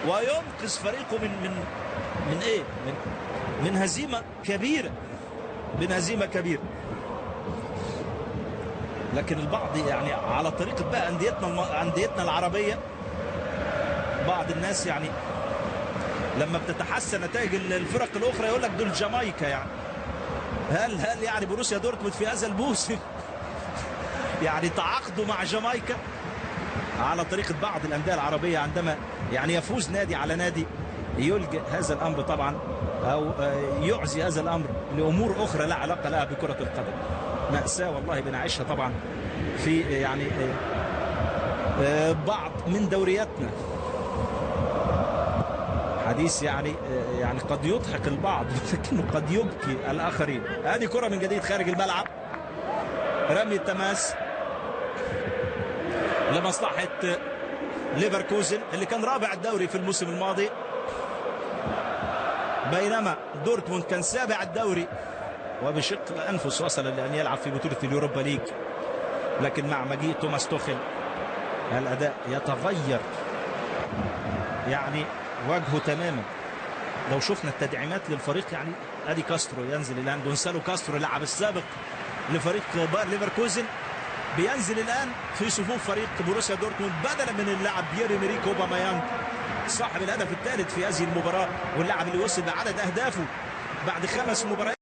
وينقذ فريقه من ايه؟ من هزيمه كبيره، من هزيمه كبيره. لكن البعض يعني على طريقه بقى انديتنا العربيه، بعض الناس يعني لما بتتحسن نتائج الفرق الاخرى يقول لك دول جامايكا. يعني هل يعني بروسيا دورتموند في هذا الموسم يعني تعاقدوا مع جامايكا؟ على طريقه بعض الانديه العربيه عندما يعني يفوز نادي على نادي يلجئ هذا الامر طبعا او يعزي هذا الامر لامور اخرى لا علاقه لها بكره القدم. مأساة والله بنعيشها طبعا في يعني بعض من دورياتنا. حديث يعني قد يضحك البعض لكنه قد يبكي الاخرين. هذه كرة من جديد خارج الملعب، رمي التماس لمصلحة ليفركوزن اللي كان رابع الدوري في الموسم الماضي، بينما دورتموند كان سابع الدوري وبشق الأنفس وصل لأن يلعب في بطولة اليوروبا ليج. لكن مع مجيء توماس توخيل الأداء يتغير يعني وجهه تماما. لو شفنا التدعيمات للفريق يعني ادي كاسترو ينزل الان، جونسالو كاسترو اللاعب السابق لفريق باير ليفركوزن بينزل الان في صفوف فريق بروسيا دورتموند بدلا من اللاعب بيير إمريك أوباميانغ صاحب الهدف الثالث في هذه المباراة واللاعب اللي وصل بعدد اهدافه بعد 5 مباريات.